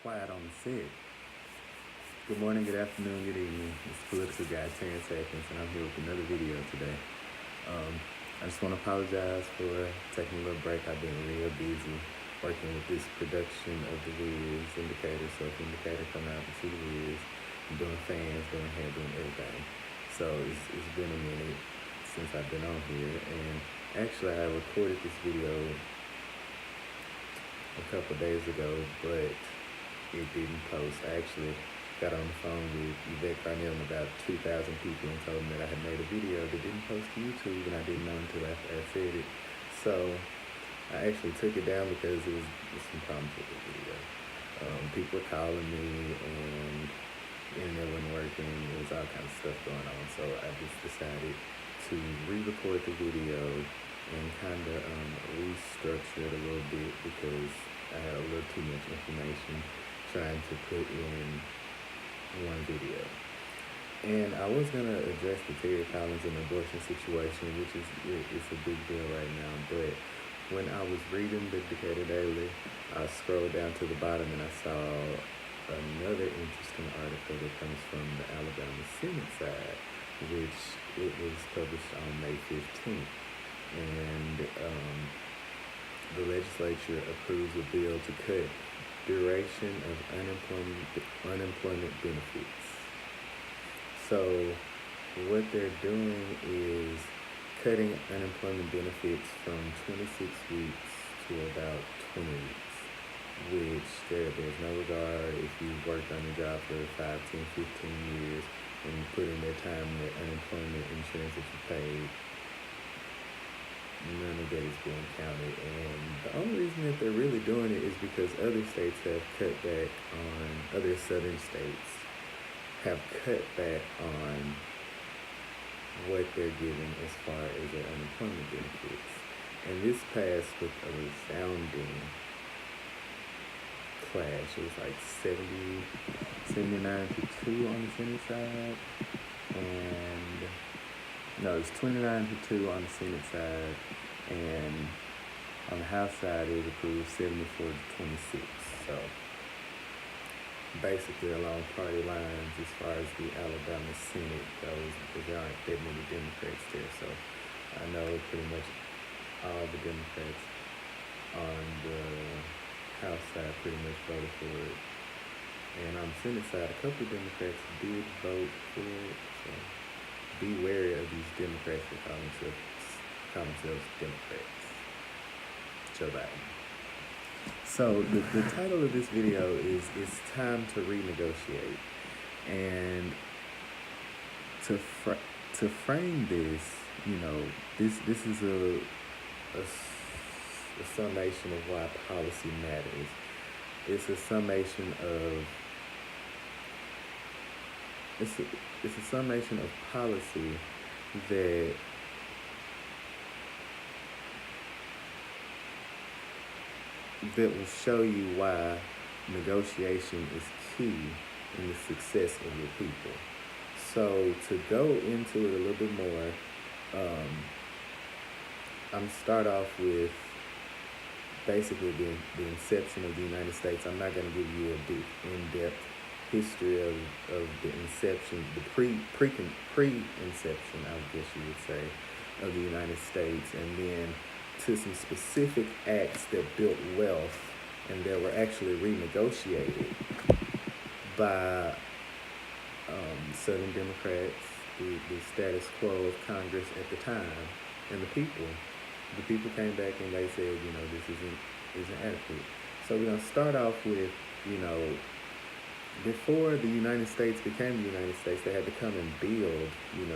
quiet on the set. Good morning, good afternoon, good evening. It's political guy Terrence Atkins, and I'm here with another video today. I just want to apologize for taking a little break. I've been real busy working with this production of the wheels indicator. So if the indicator come out and see the wheels, I'm doing fans, doing hair, doing everything. So it's been a minute since I've been on here, and actually I recorded this video a couple days ago, but it didn't post. I actually got on the phone with Yvette Carnell and about 2,000 people and told them that I had made a video that didn't post to YouTube, and I didn't know until after I said it. So I actually took it down because it was some problems with the video. People were calling me and internet wasn't working. There was all kinds of stuff going on. So I just decided to re-record the video and kind of restructure it a little bit because I had a little too much information trying to put in one video. And I was going to address the Terry Collins and abortion situation, which is it's a big deal right now. But when I was reading the Decatur Daily, I scrolled down to the bottom and I saw another interesting article that comes from the Alabama Senate side, which it was published on May 15th. And the legislature approves a bill to cut duration of unemployment benefits. So what they're doing is cutting unemployment benefits from 26 weeks to about 20 weeks, which there's no regard if you've worked on a job for 5, 10, 15 years and you put in their time, the unemployment insurance that you paid, none of that is being counted. And the only reason that they're really doing it is because other states have cut back on, other southern states have cut back on what they're giving as far as their unemployment benefits. And this passed with a resounding clash. It was like 79 to 2 on the Senate side, and no, it's 29 to 2 on the Senate side, and on the House side it was approved 74 to 26. So basically along party lines as far as the Alabama Senate goes, because there aren't that many Democrats there. So I know pretty much all the Democrats on the House side pretty much voted for it. And on the Senate side, a couple of Democrats did vote for it. So be wary of these Democrats that call themselves Democrats. Joe Biden. So the title of this video is "It's Time to Renegotiate," and to frame this, this is a summation of why policy matters. It's a summation of it's a summation of policy that will show you why negotiation is key in the success of your people. So to go into it a little bit more, I'm going to start off with basically the inception of the United States. I'm not going to give you a deep, in-depth history of the inception, the pre-inception, I guess you would say, of the United States, and then to some specific acts that built wealth and that were actually renegotiated by Southern Democrats, the status quo of Congress at the time, and the people. The people came back and they said, this isn't adequate. So we're going to start off with, before the United States became the United States, they had to come and build,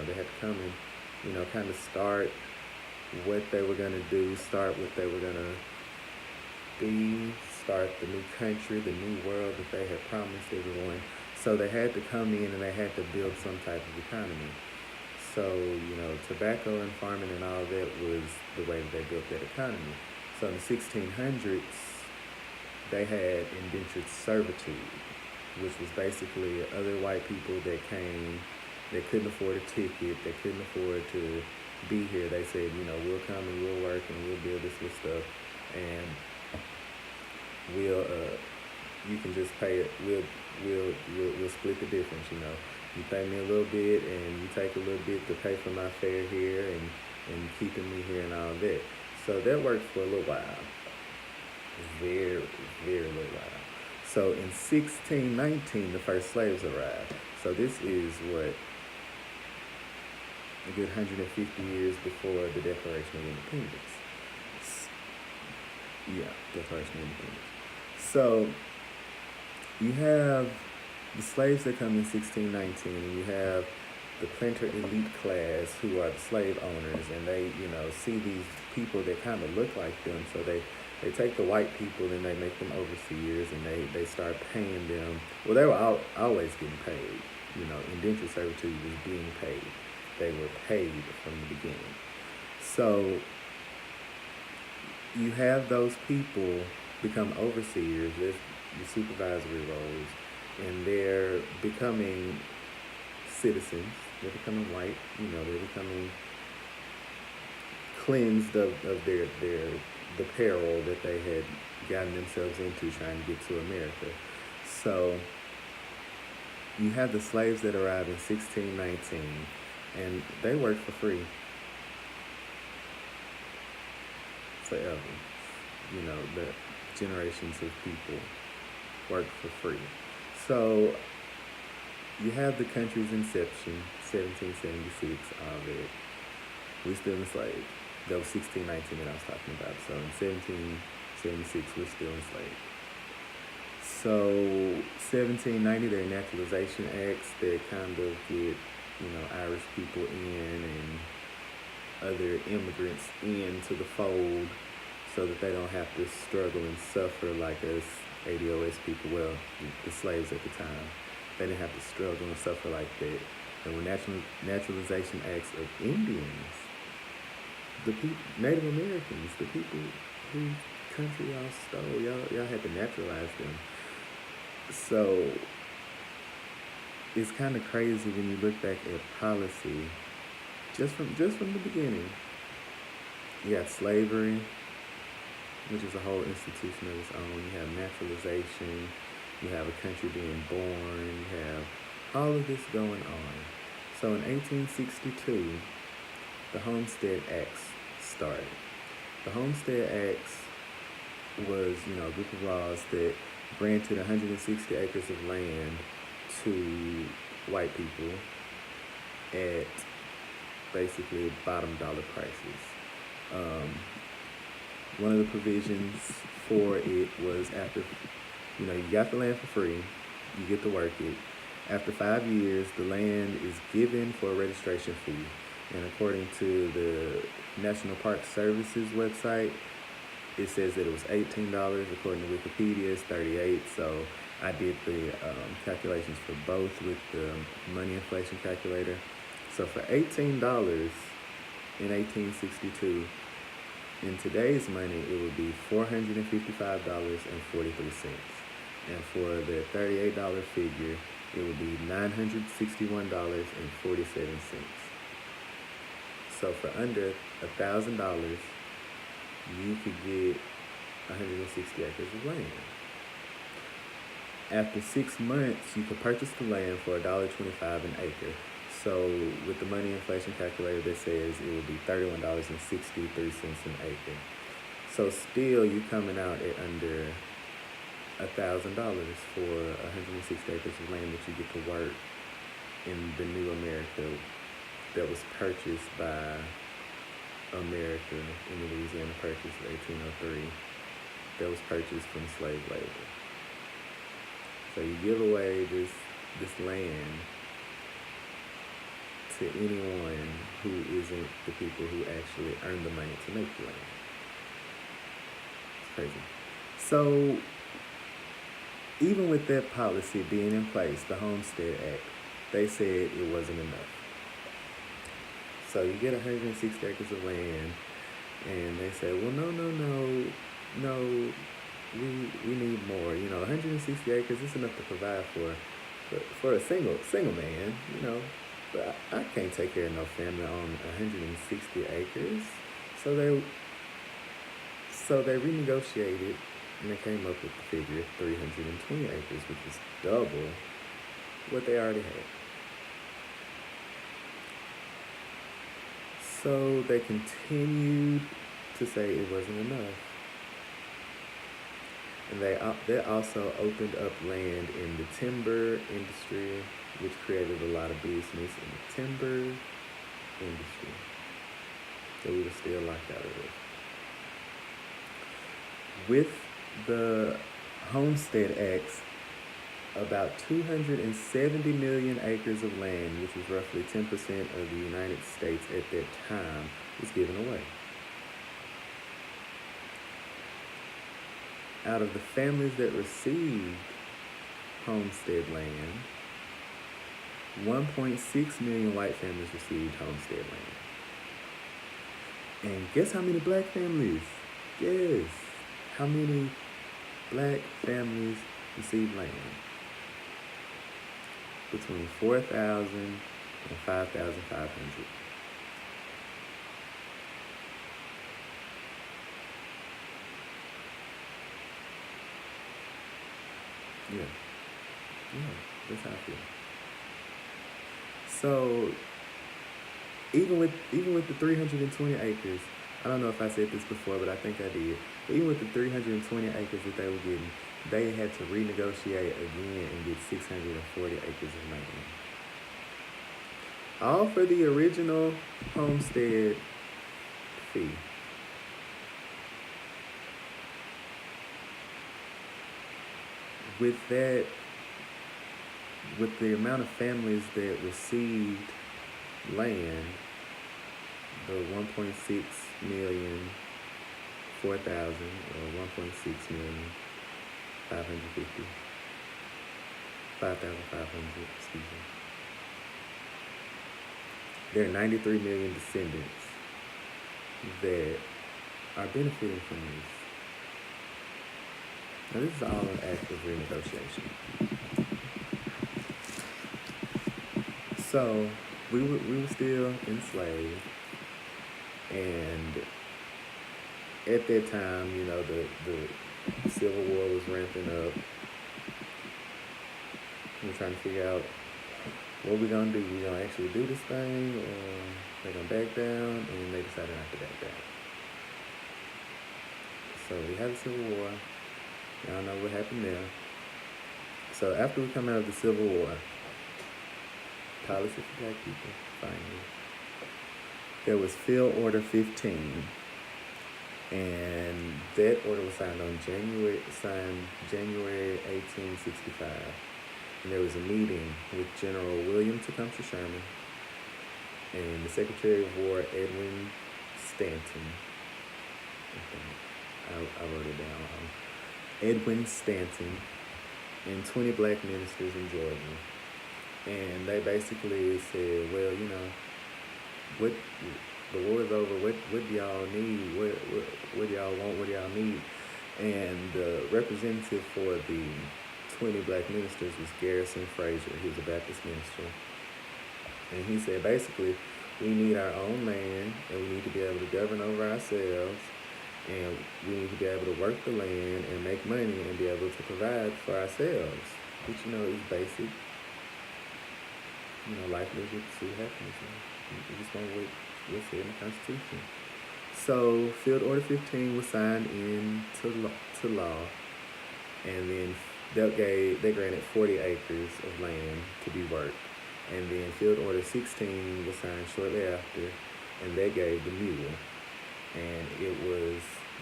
they had to come and, kind of start what they were going to do, start what they were going to be, start the new country, the new world that they had promised everyone. So they had to come in and they had to build some type of economy. So, tobacco and farming and all that was the way that they built that economy. So in the 1600s, they had indentured servitude, which was basically other white people that came, they couldn't afford a ticket, they couldn't afford to be here. They said, we'll come and we'll work and we'll build this stuff, and we'll you can just pay it. We'll split the difference. You pay me a little bit, and you take a little bit to pay for my fare here, and keeping me here and all that. So that worked for a little while, very very little while. So in 1619, the first slaves arrived. So this is what, a good 150 years before the Declaration of Independence. Yeah, Declaration of Independence. So you have the slaves that come in 1619, and you have the planter elite class who are the slave owners, and they, see these people that kind of look like them, so they take the white people and they make them overseers, and they start paying them. Well, they were always getting paid. Indentured servitude was being paid. They were paid from the beginning. So you have those people become overseers, there's the supervisory roles, and they're becoming citizens. They're becoming white. They're becoming cleansed of the peril that they had gotten themselves into trying to get to America. So you have the slaves that arrived in 1619, and they worked for free forever. The generations of people worked for free. So you have the country's inception, 1776, all that. We still enslaved. That was 1619 that I was talking about. So in 1776, we're still enslaved. So 1790, there are naturalization acts that kind of get, Irish people in and other immigrants into the fold, so that they don't have to struggle and suffer like us ADOS people. Well, the slaves at the time, they didn't have to struggle and suffer like that. There were naturalization acts of Indians, the Native Americans, the people whose country y'all stole. Y'all had to naturalize them. So it's kind of crazy when you look back at policy, just from the beginning. You got slavery, which is a whole institution of its own. You have naturalization. You have a country being born. You have all of this going on. So in 1862, the Homestead Act started. The Homestead Act was, a group of laws that granted 160 acres of land to white people at basically bottom dollar prices. One of the provisions for it was after, you got the land for free, you get to work it. After 5 years, the land is given for a registration fee. And according to the National Park Services website, it says that it was $18. According to Wikipedia, it's $38. So I did the calculations for both with the money inflation calculator. So for $18 in 1862, in today's money, it would be $455.43. And for the $38 figure, it would be $961.47. So for under $1,000, you could get 160 acres of land. After 6 months, you could purchase the land for $1.25 an acre. So with the money inflation calculator, that says it would be $31.63 an acre. So still, you're coming out at under $1,000 for 160 acres of land that you get to work in the new America that was purchased by America in the Louisiana Purchase of 1803. That was purchased from slave labor. So you give away this land to anyone who isn't the people who actually earn the money to make the land. It's crazy. So even with that policy being in place, the Homestead Act, they said it wasn't enough. So you get 160 acres of land, and they say, well, no, we need more. 160 acres is enough to provide for a single man, But I can't take care of no family on 160 acres. So they renegotiated And they came up with the figure 320 acres, which is double what they already had. So they continued to say it wasn't enough. And they also opened up land in the timber industry, which created a lot of business in the timber industry that we were still locked out of. With the Homestead Act, about 270 million acres of land, which was roughly 10% of the United States at that time, was given away. Out of the families that received homestead land, 1.6 million white families received homestead land. And guess how many black families? Yes. How many black families received land? Between 4,000 and 5,500. Yeah, that's how I feel. So even with the 320 acres, I don't know if I said this before, but I think I did. Even with the 320 acres that they were getting, they had to renegotiate again and get 640 acres of land. All for the original homestead fee. With that, with the amount of families that received land, the 1.6 million, 4,000, or 1.6 million, 550, 5,500, excuse me. There are 93 million descendants that are benefiting from this. Now, this is all an act of renegotiation. So, we were still enslaved, and at that time, you know, the Civil War was ramping up. We were trying to figure out what we're gonna do. We gonna actually do this thing, or they're gonna back down, and they decided not to back down. So we had the Civil War. Y'all know what happened there. So after we come out of the Civil War, policy for black people, finally, there was Field Order 15. And that order was signed on January 1865. And there was a meeting with General William Tecumseh Sherman and the Secretary of War, Edwin Stanton. I wrote it down wrong. Edwin Stanton and 20 black ministers in Georgia. And they basically said, well, you know, what the war's over, what do y'all need? What do y'all want? What do y'all need? And the representative for the 20 black ministers was Garrison Frazier. He was a Baptist minister. And he said, basically, we need our own land, and we need to be able to govern over ourselves, and we need to be able to work the land and make money and be able to provide for ourselves, which, you know, is basic, you know, life, liberty, pursuit, happiness. We just want what's said in the Constitution. So Field Order 15 was signed into law, and then they granted 40 acres of land to be worked. And then Field Order 16 was signed shortly after, and they gave the mule. And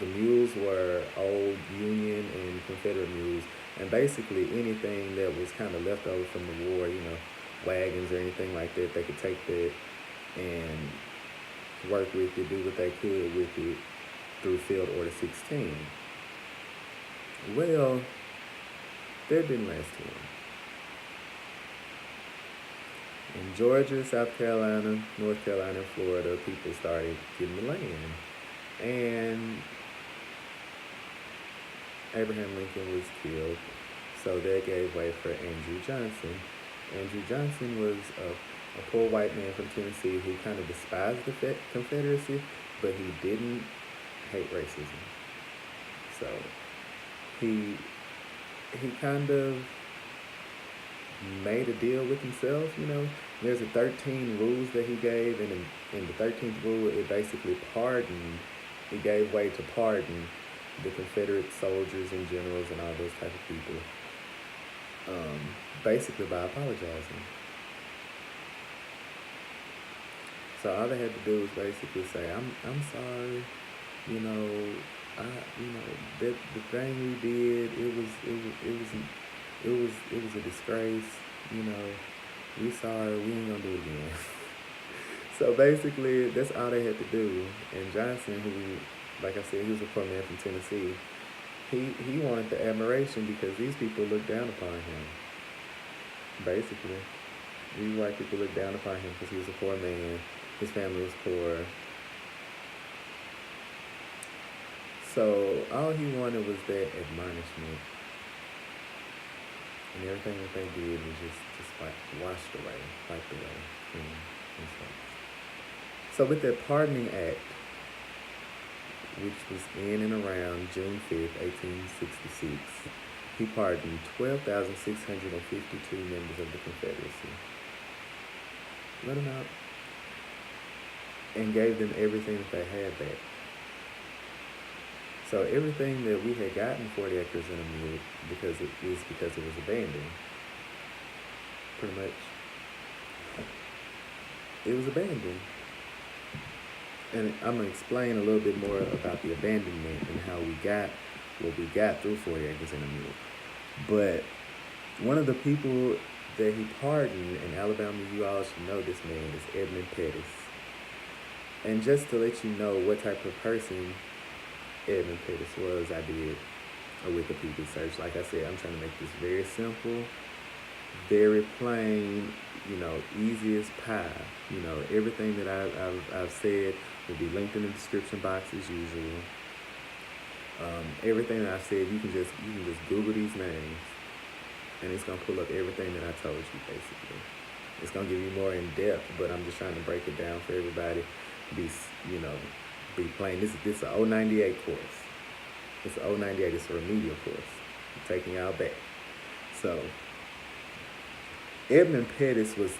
the mules were old Union and Confederate mules, and basically anything that was kind of left over from the war, you know, wagons or anything like that, they could take that and work with it, do what they could with it through Field Order 16. Well, that didn't last too long. In Georgia, South Carolina, North Carolina, and Florida, people started getting the land. And Abraham Lincoln was killed, so that gave way for Andrew Johnson. Andrew Johnson was a poor white man from Tennessee who kind of despised the Confederacy, but he didn't hate racism. So he he kind of made a deal with himself, you know. There's a 13 rules that he gave, and in the 13th rule, it basically pardoned, it gave way to pardon the Confederate soldiers and generals and all those type of people, basically by apologizing. So all they had to do was basically say, I'm sorry, you know, that the thing we did, it was a disgrace, you know, we sorry, we ain't gonna do it again. So basically, that's all they had to do. And Johnson, who, like I said, he was a poor man from Tennessee, he wanted the admiration because these people looked down upon him. Basically, these white people looked down upon him because he was a poor man. His family was poor. So all he wanted was that admonishment. And everything that they did was just like washed away, wiped away, and stuff. So with that pardoning act, which was in and around June 5th, 1866, he pardoned 12,652 members of the Confederacy. Let them out. And gave them everything that they had back. So everything that we had gotten 40 acres and a mule because it was abandoned. Pretty much. It was abandoned. And I'm going to explain a little bit more about the abandonment and how we got what we got through 40 acres and a mule. But one of the people that he pardoned in Alabama, you all should know this man, is Edmund Pettus. And just to let you know what type of person Edmund Pettus was, I did a Wikipedia search. Like I said, I'm trying to make this very simple, very plain, you know, easy as pie. You know, everything that I've said will be linked in the description box as usual. Everything that I've said, you can just Google these names, and it's gonna pull up everything that I told you. Basically, it's gonna give you more in depth, but I'm just trying to break it down for everybody. Be plain. This is a 098 course. It's a 098. It's a remedial course. I'm taking y'all back. So Edmund Pettus was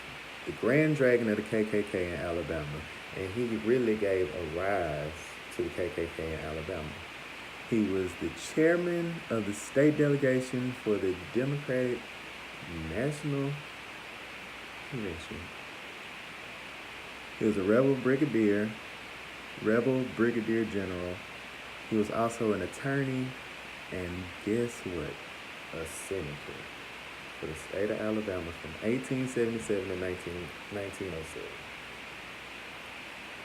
the Grand Dragon of the KKK in Alabama, and he really gave a rise to the KKK in Alabama. He was the chairman of the state delegation for the Democratic National Convention. He was a rebel brigadier general. He was also an attorney, and guess what? A senator for the state of Alabama from 1877 to 1907.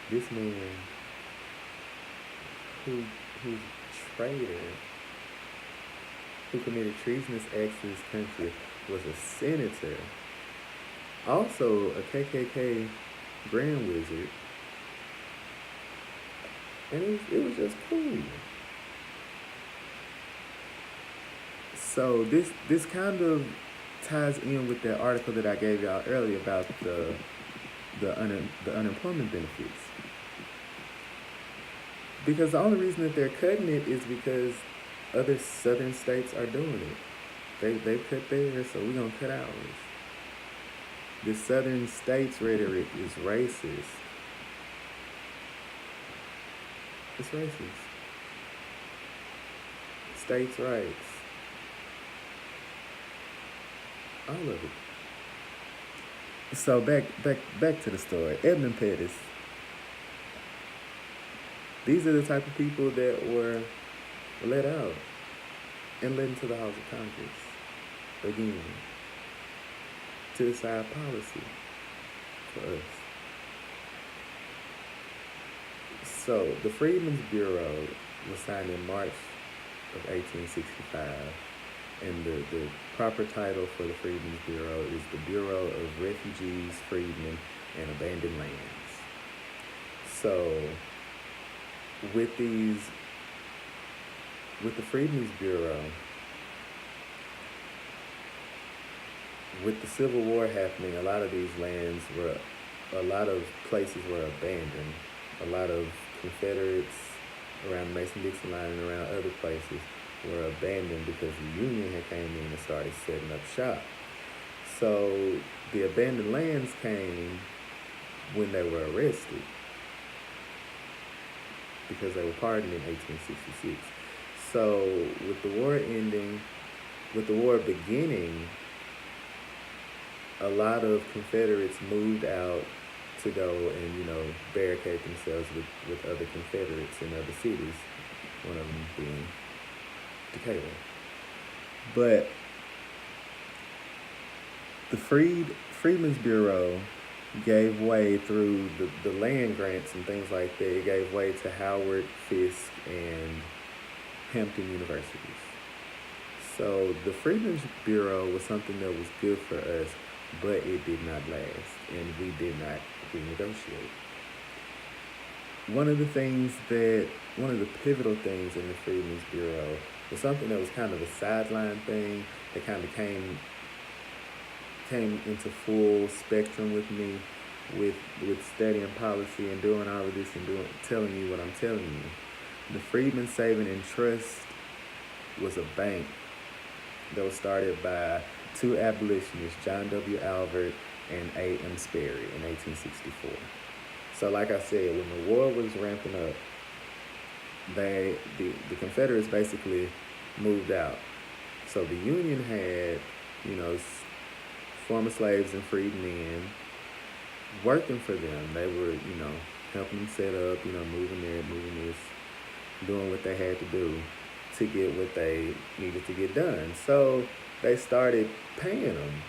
This man, who's traitor, who committed treasonous acts in his country, was a senator, also a KKK Grand Wizard, and it was just cool. So this kind of ties in with that article that I gave y'all earlier about the unemployment benefits. Because the only reason that they're cutting it is because other southern states are doing it. They cut theirs, so we're gonna cut ours. The southern states rhetoric is racist. It's racist. States' rights. All of it. So back to the story. Edmund Pettus. These are the type of people that were let out and led into the House of Congress again to decide policy for us. So the Freedmans Bureau was signed in March of 1865, and the proper title for the Freedmen's Bureau is the Bureau of Refugees, Freedmen, and Abandoned Lands. So with the Freedmen's Bureau, with the Civil War happening, a lot of places were abandoned. A lot of Confederates around the Mason-Dixon line and around other places were abandoned because the Union had came in and started setting up shop. So the abandoned lands came when they were arrested because they were pardoned in 1866. So with the war beginning, a lot of Confederates moved out to go and, barricade themselves with other Confederates in other cities, one of them being Decatur. But the Freedmans Bureau gave way through the land grants and things like that. It gave way to Howard, Fisk, and Hampton universities. So the Freedmen's Bureau was something that was good for us, but it did not last, and we did not renegotiate. One of the pivotal things in the Freedmen's Bureau was something that was kind of a sideline thing that kind of came into full spectrum with me with studying policy and doing all of this and telling you what I'm telling you. The Freedmen Saving and Trust was a bank that was started by two abolitionists, John W. Albert and A.M. Sperry, in 1864. So like I said, when the war was ramping up, the Confederates basically moved out. So the Union had, former slaves and freed men working for them. They were, helping them set up, moving there, moving this, doing what they had to do to get what they needed to get done. So they started paying them.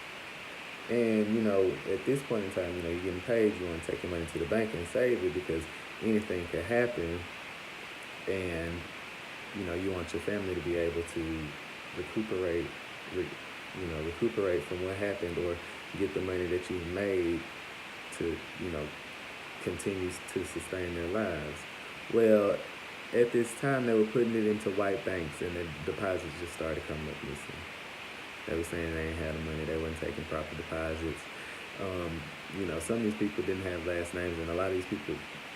And, at this point in time, you're getting paid, you want to take your money to the bank and save it because anything could happen. And, you want your family to be able to recuperate from what happened or get the money that you've made to, continue to sustain their lives. Well, at this time, they were putting it into white banks, and the deposits just started coming up missing. They were saying they ain't had the money, they weren't taking proper deposits. Some of these people didn't have last names, and a lot of these people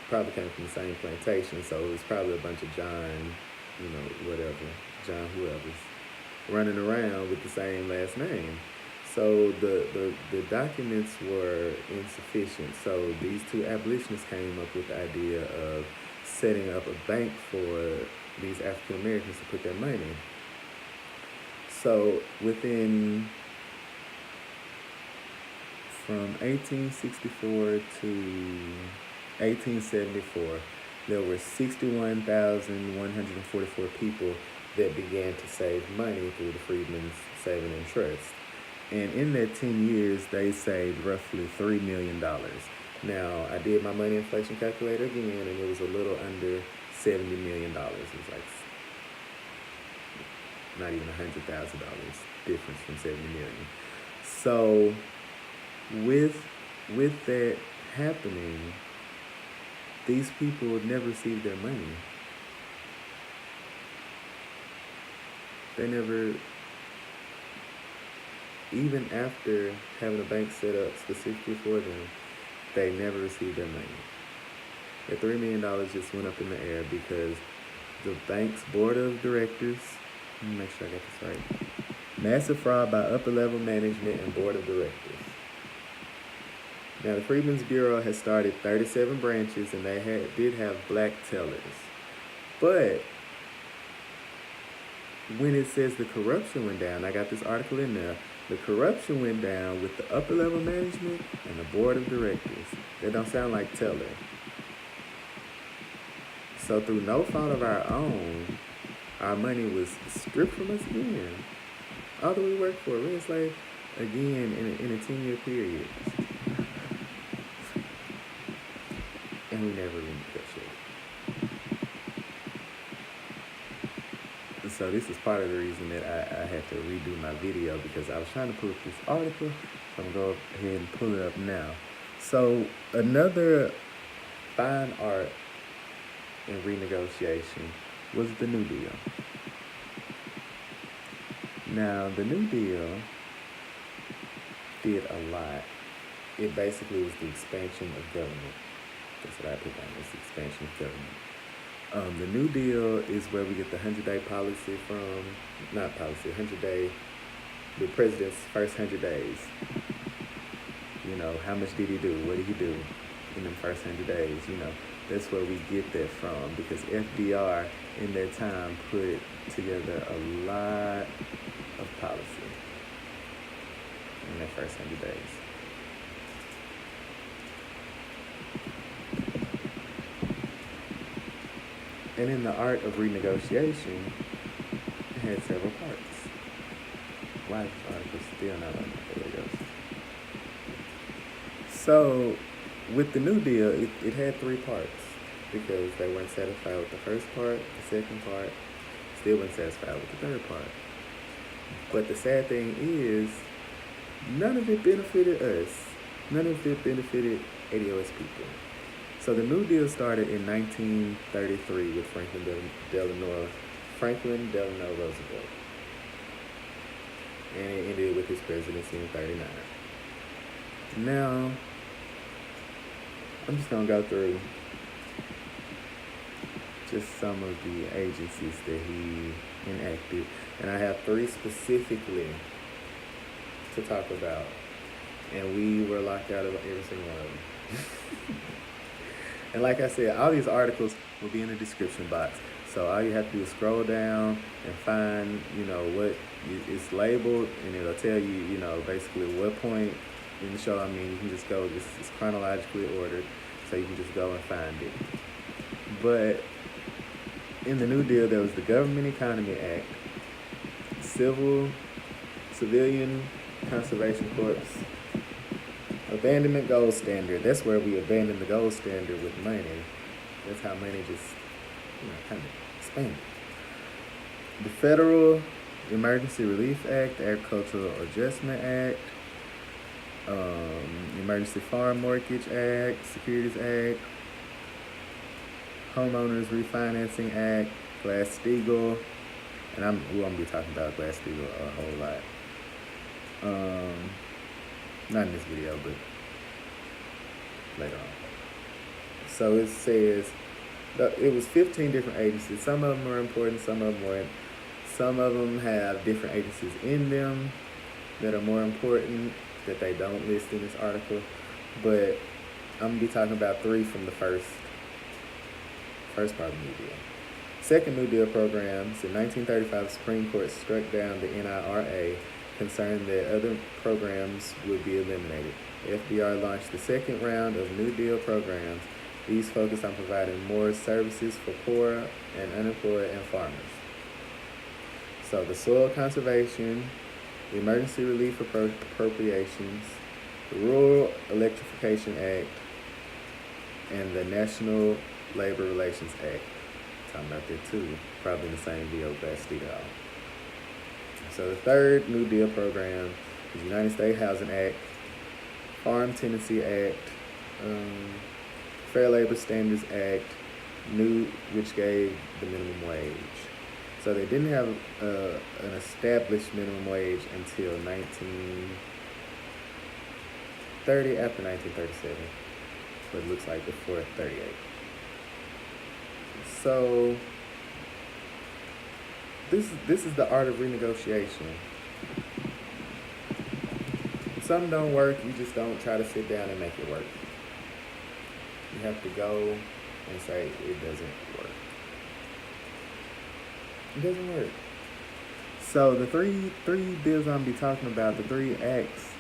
probably came from the same plantation, so it was probably a bunch of John whoever's running around with the same last name. So the documents were insufficient. So these two abolitionists came up with the idea of setting up a bank for these African Americans to put their money. So from 1864 to 1874, there were 61,144 people that began to save money through the Freedmen's Saving and Trust. And in that 10 years, they saved roughly $3 million. Now, I did my money inflation calculator again, and it was a little under $70 million. It was like not even $100,000 difference from $70 million. So with that happening, these people would never receive their money. They never, even after having a bank set up specifically for them, they never received their money. The $3 million just went up in the air because the bank's board of directors, let me make sure I got this right, massive fraud by upper level management and board of directors. Now, the Freedmen's Bureau has started 37 branches, and they did have black tellers. But when it says the corruption went down, I got this article in there, the corruption went down with the upper level management and the board of directors. That don't sound like teller. So through no fault of our own, our money was stripped from us again. Although we worked for a real slave again in a 10-year period. And we never renegotiated. So this is part of the reason that I had to redo my video, because I was trying to pull up this article. So I'm going to go ahead and pull it up now. So another fine art in renegotiation was the New Deal. Now, the New Deal did a lot. It basically was the expansion of government. That's what I put down, was the expansion of The New Deal is where we get the 100-day policy from, not policy, 100-day, the president's first 100 days. You know, how much did he do? What did he do in them first 100 days? You know, that's where we get that from, because FDR in that time put together a lot of policy in that first 100 days. And in the art of renegotiation, it had several parts. Why is this article still not on? There it goes. So, with the New Deal, it had three parts, because they weren't satisfied with the first part, the second part, still weren't satisfied with the third part. But the sad thing is, none of it benefited us. None of it benefited ADOS people. So the New Deal started in 1933 with Franklin Delano Roosevelt. And it ended with his presidency in 1939. Now, I'm just going to go through just some of the agencies that he enacted. And I have three specifically to talk about. And we were locked out of every single one of them. And like I said, all these articles will be in the description box. So all you have to do is scroll down and find, you know, what it's labeled, and it'll tell you, you know, basically what point in the show. I mean, you can just go, it's chronologically ordered, so you can just go and find it. But in the New Deal, there was the Government Economy Act, Civilian Conservation Corps, Abandonment Gold Standard. That's where we abandon the gold standard with money. That's how money just, you know, kind of expanded. The Federal Emergency Relief Act, the Agricultural Adjustment Act, Emergency Farm Mortgage Act, Securities Act, Homeowners Refinancing Act, Glass-Steagall, and we're going to be talking about Glass-Steagall a whole lot. Not in this video, but later on. So it says that it was 15 different agencies. Some of them are important, some of them weren't. Some of them have different agencies in them that are more important that they don't list in this article. But I'm going to be talking about three from the first part of the New Deal. Second New Deal programs. In 1935, the Supreme Court struck down the NIRA, concerned that other programs would be eliminated. FDR launched the second round of New Deal programs. These focused on providing more services for poor and unemployed and farmers. So the Soil Conservation, the Emergency Relief Appropriations, the Rural Electrification Act, and the National Labor Relations Act. Talking about that too, probably in the same video with Glass-Steagall. So the third New Deal program is the United States Housing Act, Farm Tenancy Act, Fair Labor Standards Act, which gave the minimum wage. So they didn't have an established minimum wage until 1930, after 1937, but it looks like before 38. So this is the art of renegotiation. If something don't work, you just don't try to sit down and make it work. You have to go and say it doesn't work. It doesn't work. So the three bills I'm gonna be talking about, the three acts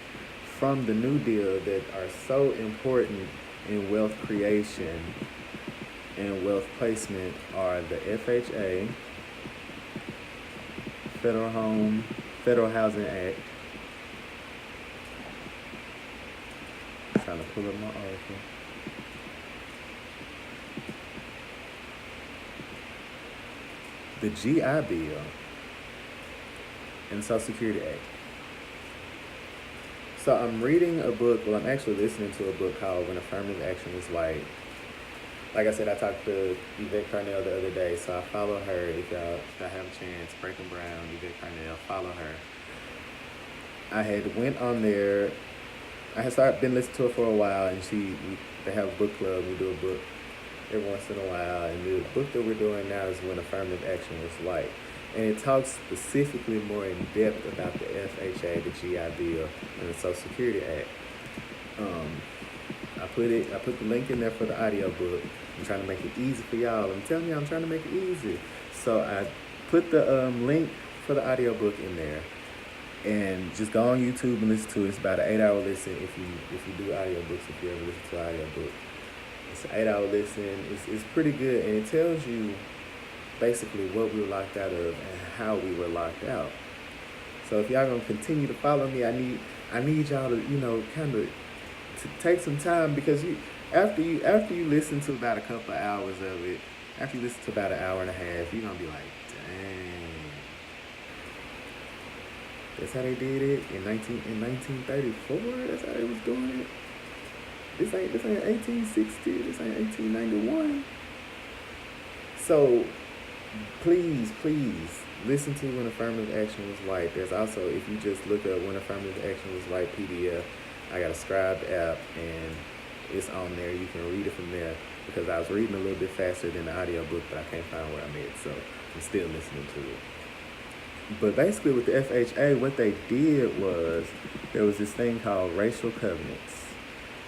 from the New Deal that are so important in wealth creation and wealth placement are the FHA, Federal Housing Act. I'm trying to pull up my article. The GI Bill and Social Security Act. So I'm reading a book, well, I'm actually listening to a book called When Affirmative Action is White. Like I said, I talked to Yvette Carnell the other day, so I follow her. If y'all have a chance, Breaking Brown, Yvette Carnell, follow her. I had went on there. I had been listening to her for a while, and they have a book club. We do a book every once in a while. And the book that we're doing now is When Affirmative Action Was White. And it talks specifically more in depth about the FHA, the GI Bill, and the Social Security Act. I put the link in there for the audio book. I'm trying to make it easy for y'all. I'm telling you, I'm trying to make it easy. So I put the link for the audio book in there, and just go on YouTube and listen to it. It's about an 8-hour listen if you do audiobooks, if you ever listen to an audiobook. It's an 8-hour listen. It's pretty good, and it tells you basically what we were locked out of and how we were locked out. So if y'all gonna continue to follow me, I need y'all to, kind of to take some time, because after you listen to about a couple of hours of it, after you listen to about an hour and a half, you're gonna be like, dang. That's how they did it in 1934. That's how they was doing it. This ain't 1860. This ain't 1891. So please listen to When Affirmative Action Was White. There's also, if you just look up When Affirmative Action Was White PDF, I got a scribed app and it's on there. You can read it from there, because I was reading a little bit faster than the audio book, but I can't find where I'm at, so I'm still listening to it. But basically with the FHA, what they did was, there was this thing called racial covenants.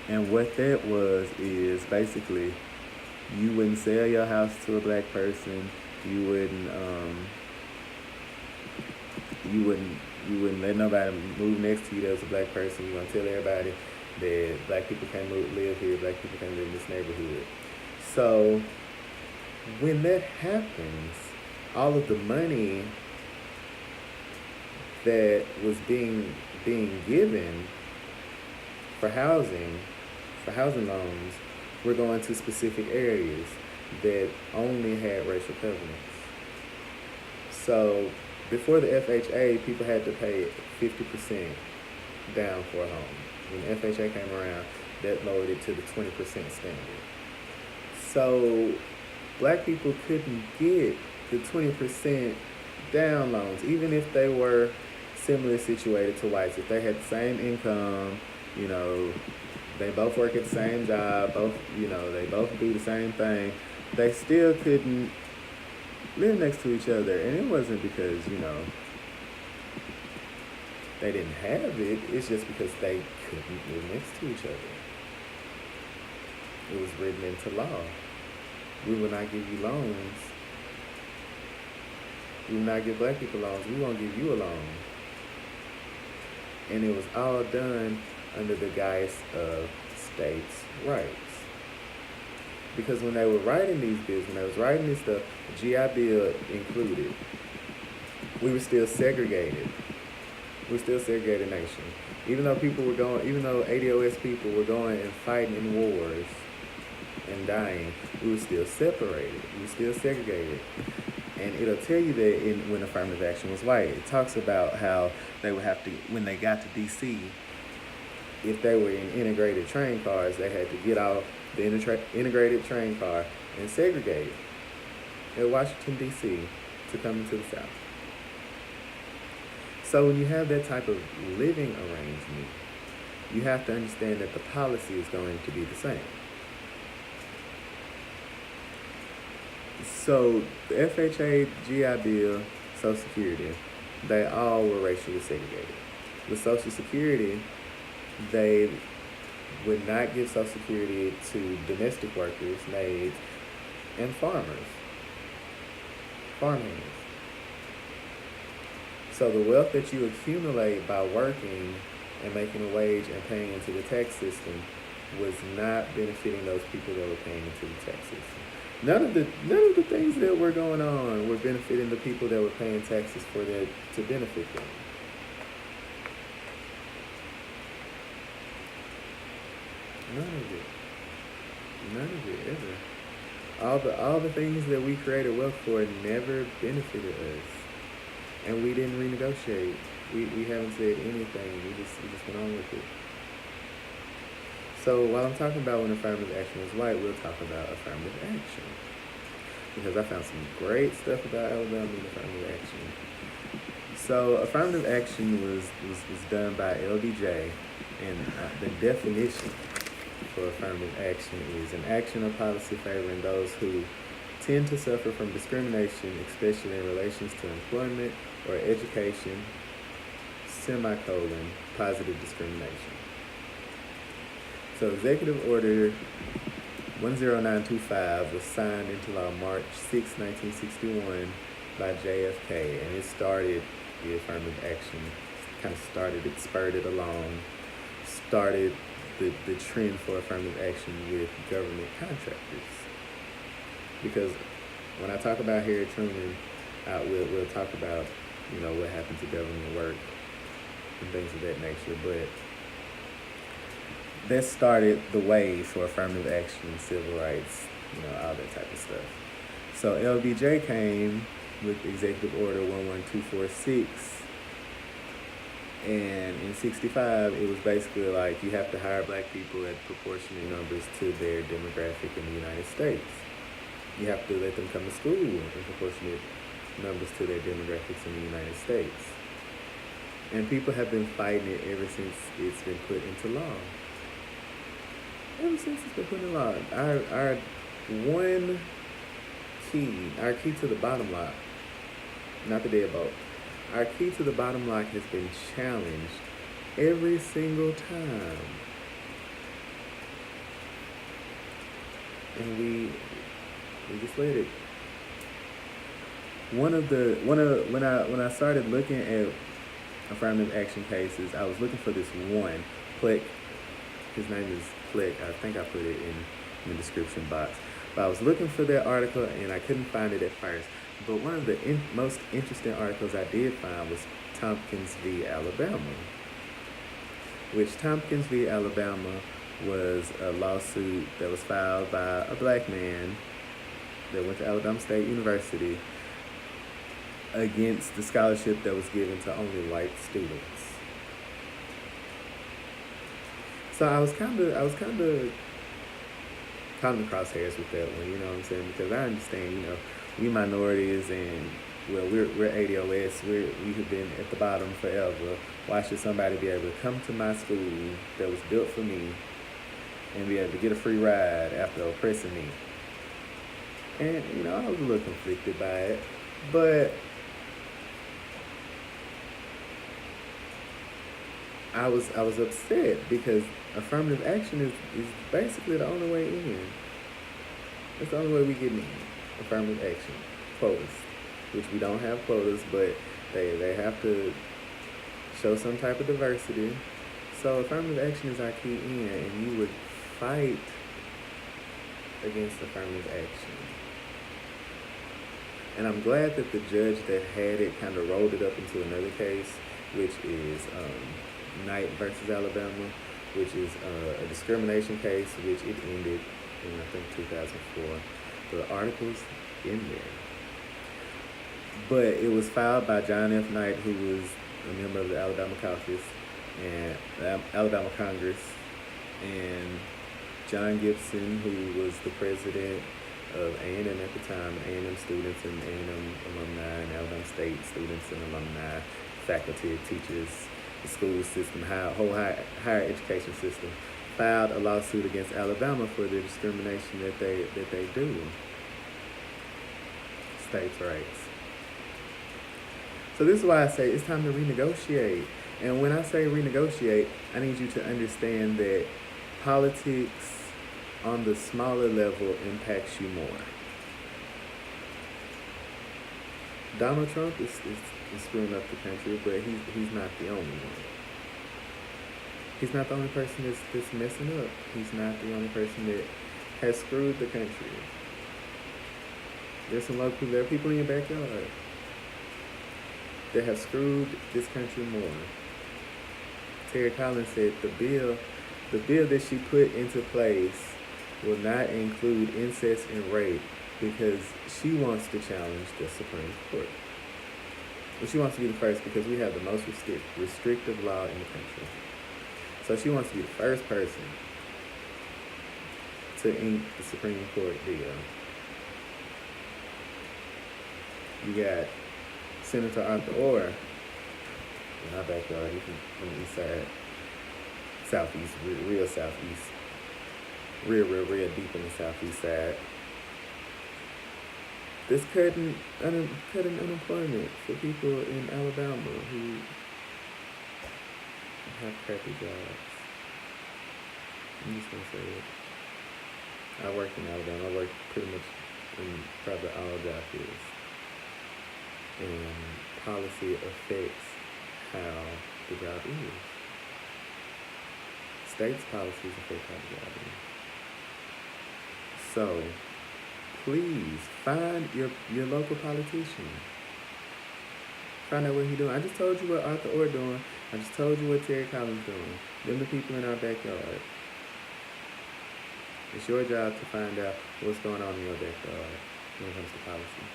And what that was is basically, you wouldn't sell your house to a black person. You wouldn't let nobody move next to you that was a black person. You're gonna tell everybody that black people can't live here, black people can't live in this neighborhood. So when that happens, all of the money that was being given for housing loans were going to specific areas that only had racial covenants. So before the FHA, people had to pay 50% down for a home. When the FHA came around, that lowered it to the 20% standard. So black people couldn't get the 20% down loans, even if they were similarly situated to whites. If they had the same income, they both work at the same job, they both do the same thing, they still couldn't live next to each other. And it wasn't because, they didn't have it. It's just because they couldn't live next to each other. It was written into law. We will not give you loans. We will not give black people loans. We won't give you a loan. And it was all done under the guise of states' rights. Because when they were writing these bills, when they was writing this stuff, the GI Bill included, we were still segregated. We're still a segregated nation. Even though ADOS people were going and fighting in wars and dying, we were still separated. We were still segregated. And it'll tell you that when affirmative action was white, it talks about how they would have to, when they got to DC, if they were in integrated train cars, they had to get off the integrated train car and segregate at Washington, D.C. to come into the South. So when you have that type of living arrangement, you have to understand that the policy is going to be the same. So the FHA, GI Bill, Social Security, they all were racially segregated. With Social Security, they would not give Social Security to domestic workers, maids, and farmhands. So the wealth that you accumulate by working and making a wage and paying into the tax system was not benefiting those people that were paying into the tax system. None of the things that were going on were benefiting the people that were paying taxes for that to benefit them. None of it ever. All the things that we created wealth for never benefited us, and we didn't renegotiate. We haven't said anything. We just went on with it. So while I'm talking about when affirmative action was white, we'll talk about affirmative action, because I found some great stuff about Alabama and affirmative action. So affirmative action was done by LBJ, and the definition for affirmative action is an action or policy favoring those who tend to suffer from discrimination, especially in relations to employment or education, positive discrimination. So Executive Order 10925 was signed into law March 6, 1961 by JFK, and it started the affirmative action, it spurred it along, started the trend for affirmative action with government contractors. Because when I talk about Harry Truman, we'll talk about, what happened to government work and things of that nature, but that started the way for affirmative action, civil rights, all that type of stuff. So LBJ came with Executive Order 11246, and in 65, it was basically like you have to hire black people at proportionate numbers to their demographic in the United States. You have to let them come to school in proportionate numbers to their demographics in the United States. And people have been fighting it ever since it's been put into law. Ever since it's been put in law. Our key to the bottom lock, not the deadbolt, our key to the bottom lock has been challenged every single time. And we just let it. When I started looking at affirmative action cases, I was looking for this one, Pleck. His name is Pleck. I think I put it in the description box. But I was looking for that article and I couldn't find it at first. But one of the most interesting articles I did find was Tompkins v. Alabama, which Tompkins v. Alabama was a lawsuit that was filed by a black man that went to Alabama State University against the scholarship that was given to only white students. So I was kind of caught in the crosshairs with that one, you know what I'm saying? Because I understand, we minorities and we're ADOS, we have been at the bottom forever. Why should somebody be able to come to my school that was built for me and be able to get a free ride after oppressing me? And I was a little conflicted by it, but I was upset because affirmative action is basically the only way in. It's the only way we get in. Affirmative action. Quotas. Which we don't have quotas, but they have to show some type of diversity. So affirmative action is our key in, and you would fight against affirmative action. And I'm glad that the judge that had it kind of rolled it up into another case, which is Knight versus Alabama, which is a discrimination case, which it ended in, I think, 2004. The article's in there. But it was filed by John F. Knight, who was a member of the Alabama caucus and Alabama Congress, and John Gibson, who was the president of A&M at the time, A&M students and A&M alumni, and Alabama State students and alumni, faculty, teachers, the school system, higher education system, filed a lawsuit against Alabama for the discrimination that they do. States' rights. So this is why I say it's time to renegotiate. And when I say renegotiate, I need you to understand that politics on the smaller level impacts you more. Donald Trump is screwing up the country, but he's not the only one. He's not the only person that's messing up. He's not the only person that has screwed the country. There are people in your backyard that have screwed this country more. Terry Collins said the bill that she put into place will not include incest and rape because she wants to challenge the Supreme Court. But she wants to be the first because we have the most restrictive law in the country. So she wants to be the first person to ink the Supreme Court deal. You got Senator Arthur Orr in our backyard. He's from the east side, southeast, real southeast. real deep in the southeast side. This cutting unemployment for people in Alabama who have crappy jobs. I'm just gonna say it. I work in Alabama. I work pretty much in probably all job fields. And policy affects how the job is. States' policies affect how the job is. So, please find your local politician. Find out what he's doing. I just told you what Arthur Orr doing. I just told you what Terry Collins doing. Them the people in our backyard. It's your job to find out what's going on in your backyard when it comes to policy.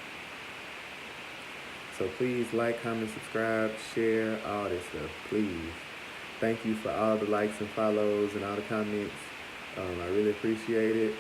So please like, comment, subscribe, share, all this stuff, please. Thank you for all the likes and follows and all the comments. I really appreciate it.